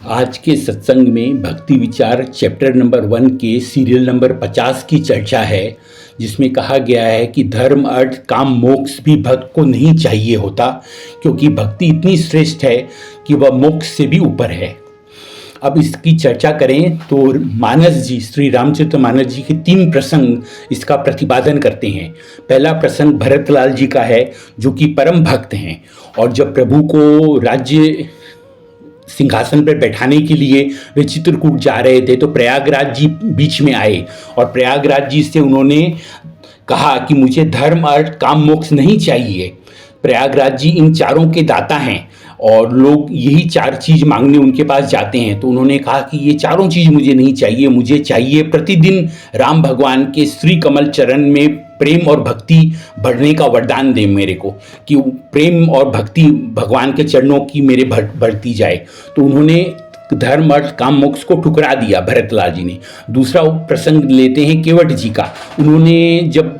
आज के सत्संग में भक्ति विचार चैप्टर नंबर 1 के सीरियल नंबर 50 की चर्चा है, जिसमें कहा गया है कि धर्म अर्थ काम मोक्ष भी भक्त को नहीं चाहिए होता, क्योंकि भक्ति इतनी श्रेष्ठ है कि वह मोक्ष से भी ऊपर है। अब इसकी चर्चा करें तो मानस जी, श्री रामचरित मानस जी के 3 प्रसंग इसका प्रतिपादन करते हैं। पहला प्रसंग भरतलाल जी का है, जो कि परम भक्त हैं, और जब प्रभु को राज्य सिंहासन पर बैठाने के लिए वे चित्रकूट जा रहे थे तो प्रयागराज जी बीच में आए और प्रयागराज जी से उन्होंने कहा कि मुझे धर्म अर्थ काम मोक्ष नहीं चाहिए। प्रयागराज जी इन चारों के दाता हैं और लोग यही 4 चीज़ मांगने उनके पास जाते हैं, तो उन्होंने कहा कि ये चारों चीज़ मुझे नहीं चाहिए, मुझे चाहिए प्रतिदिन राम भगवान के श्री कमल चरण में प्रेम और भक्ति बढ़ने का वरदान दे मेरे को, कि प्रेम और भक्ति भगवान के चरणों की मेरे बढ़ती जाए। तो उन्होंने धर्म अर्थ काम मोक्ष को ठुकरा दिया भरतलाल जी ने। दूसरा प्रसंग लेते हैं केवट जी का। उन्होंने जब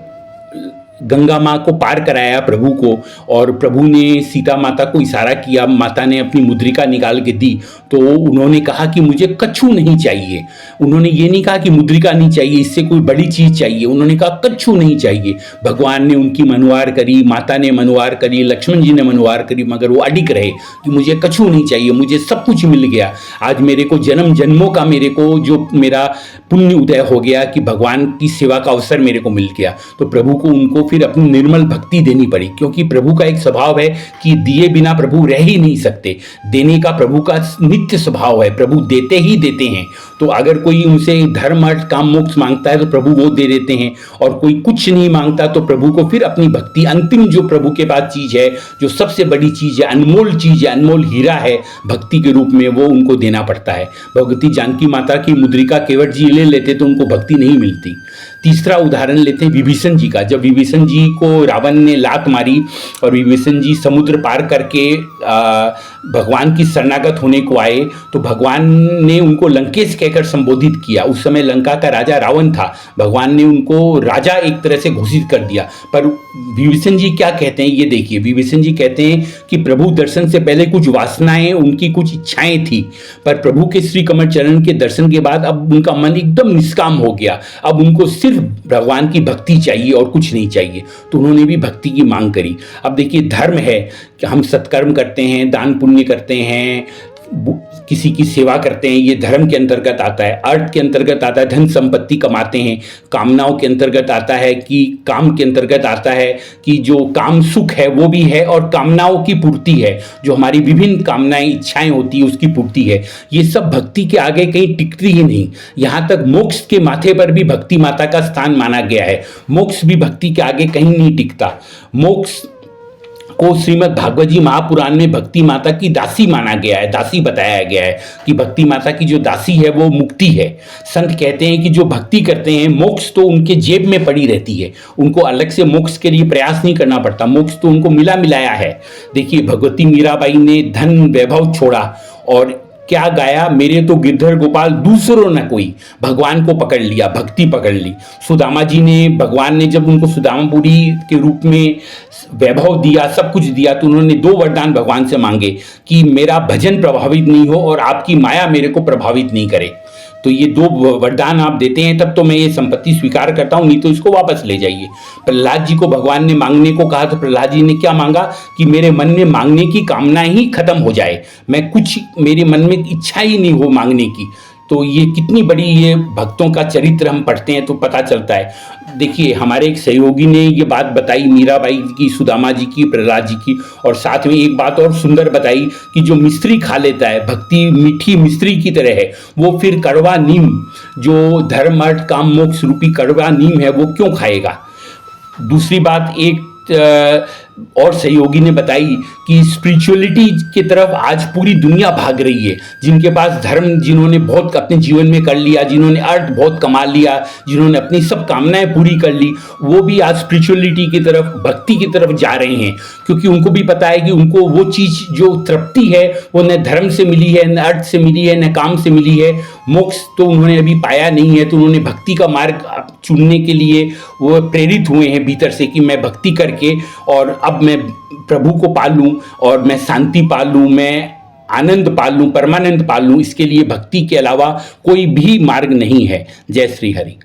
गंगा माँ को पार कराया प्रभु को, और प्रभु ने सीता माता को इशारा किया, माता ने अपनी मुद्रिका निकाल के दी, तो उन्होंने कहा कि मुझे कच्छू नहीं चाहिए। उन्होंने ये नहीं कहा कि मुद्रिका नहीं चाहिए, इससे कोई बड़ी चीज़ चाहिए, उन्होंने कहा कच्छू नहीं चाहिए। भगवान ने उनकी मनवार करी, माता ने मनवार करी, लक्ष्मण जी ने मनवार करी, मगर वो अडिग रहे कि मुझे कच्छू नहीं चाहिए, मुझे सब कुछ मिल गया। आज मेरे को जन्म जन्मों का मेरे को जो मेरा पुण्य उदय हो गया कि भगवान की सेवा का अवसर मेरे को मिल गया। तो प्रभु को उनको फिर अपनी निर्मल भक्ति देनी पड़ी, क्योंकि प्रभु का एक स्वभाव है कि दिए बिना प्रभु रह ही नहीं सकते। देने का प्रभु का नित्य स्वभाव है, प्रभु देते ही देते हैं। तो अगर कोई उनसे धर्म अर्थ काम मोक्ष मांगता है तो प्रभु वो दे देते हैं, और कोई कुछ नहीं मांगता तो प्रभु को फिर अपनी भक्ति, अंतिम जो प्रभु के पास चीज़ है, जो सबसे बड़ी चीज़ है, अनमोल चीज़ है, अनमोल हीरा है भक्ति के रूप में, वो उनको देना पड़ता है। भगवती जानकी माता की मुद्रिका केवट जी ले लेते तो उनको भक्ति नहीं मिलती। तीसरा उदाहरण लेते हैं विभीषण जी का। जब विभीषण जी को रावण ने लात मारी और विभीषण जी समुद्र पार करके भगवान की शरणागत होने को आए, तो भगवान ने उनको लंकेश कहकर संबोधित किया। उस समय लंका का राजा रावण था, भगवान ने उनको राजा एक तरह से घोषित कर दिया। पर विभीषण जी क्या कहते हैं ये देखिए। विभीषण जी कहते हैं कि प्रभु दर्शन से पहले कुछ वासनाएं, उनकी कुछ इच्छाएं थी, पर प्रभु के श्री कमल चरण के दर्शन के बाद अब उनका मन एकदम निष्काम हो गया। अब उनको सिर्फ भगवान की भक्ति चाहिए और कुछ नहीं चाहिए, तो उन्होंने भी भक्ति की मांग करी। अब देखिए, धर्म है कि हम सत्कर्म करते हैं, दान पुण्य करते हैं, किसी की सेवा करते हैं, ये धर्म के अंतर्गत आता है। अर्थ के अंतर्गत आता है धन संपत्ति कमाते हैं। कामनाओं के अंतर्गत आता है कि काम के अंतर्गत आता है कि जो काम सुख है वो भी है, और कामनाओं की पूर्ति है, जो हमारी विभिन्न कामनाएं इच्छाएं होती है उसकी पूर्ति है। ये सब भक्ति के आगे कहीं टिकती ही नहीं। यहाँ तक मोक्ष के माथे पर भी भक्ति माता का स्थान माना गया है। मोक्ष भी भक्ति के आगे कहीं नहीं टिकता। मोक्ष को श्रीमद् भागवत जी महापुराण में भक्ति माता की दासी माना गया है, दासी बताया गया है कि भक्ति माता की जो दासी है वो मुक्ति है। संत कहते हैं कि जो भक्ति करते हैं, मोक्ष तो उनके जेब में पड़ी रहती है, उनको अलग से मोक्ष के लिए प्रयास नहीं करना पड़ता, मोक्ष तो उनको मिला मिलाया है। देखिए, भगवती मीराबाई ने धन वैभव छोड़ा और क्या गाया, मेरे तो गिरधर गोपाल दूसरों न कोई, भगवान को पकड़ लिया, भक्ति पकड़ ली। सुदामा जी ने, भगवान ने जब उनको सुदामापुरी के रूप में वैभव दिया, सब कुछ दिया, तो उन्होंने 2 वरदान भगवान से मांगे कि मेरा भजन प्रभावित नहीं हो और आपकी माया मेरे को प्रभावित नहीं करे। तो ये 2 वरदान आप देते हैं तब तो मैं ये संपत्ति स्वीकार करता हूँ, नहीं तो इसको वापस ले जाइए। प्रहलाद जी को भगवान ने मांगने को कहा, तो प्रहलाद जी ने क्या मांगा कि मेरे मन में मांगने की कामना ही खत्म हो जाए, मैं कुछ, मेरे मन में इच्छा ही नहीं हो मांगने की। तो ये कितनी बड़ी, ये भक्तों का चरित्र हम पढ़ते हैं तो पता चलता है। देखिए, हमारे एक सहयोगी ने ये बात बताई मीराबाई की, सुदामा जी की, प्रहलाद जी की, और साथ में एक बात और सुंदर बताई कि जो मिश्री खा लेता है, भक्ति मीठी मिश्री की तरह है, वो फिर कड़वा नीम, जो धर्म अर्थ काम मोक्ष रूपी कड़वा नीम है, वो क्यों खाएगा। दूसरी बात एक और सहयोगी ने बताई कि स्पिरिचुअलिटी की तरफ आज पूरी दुनिया भाग रही है। जिनके पास धर्म, जिन्होंने बहुत अपने जीवन में कर लिया, जिन्होंने अर्थ बहुत कमा लिया, जिन्होंने अपनी सब कामनाएं पूरी कर ली, वो भी आज स्पिरिचुअलिटी की तरफ, भक्ति की तरफ जा रहे हैं, क्योंकि उनको भी पता है कि उनको वो चीज़ जो तृप्ति है वो न धर्म से मिली है, न अर्थ से मिली है, न काम से मिली है। मोक्ष तो उन्होंने अभी पाया नहीं है, तो उन्होंने भक्ति का मार्ग चुनने के लिए वो प्रेरित हुए हैं भीतर से कि मैं भक्ति करके और अब मैं प्रभु को पालूं और मैं शांति पालूं, मैं आनंद पाल लूं, परमानंद पाल लूं, इसके लिए भक्ति के अलावा कोई भी मार्ग नहीं है। जय श्री हरि।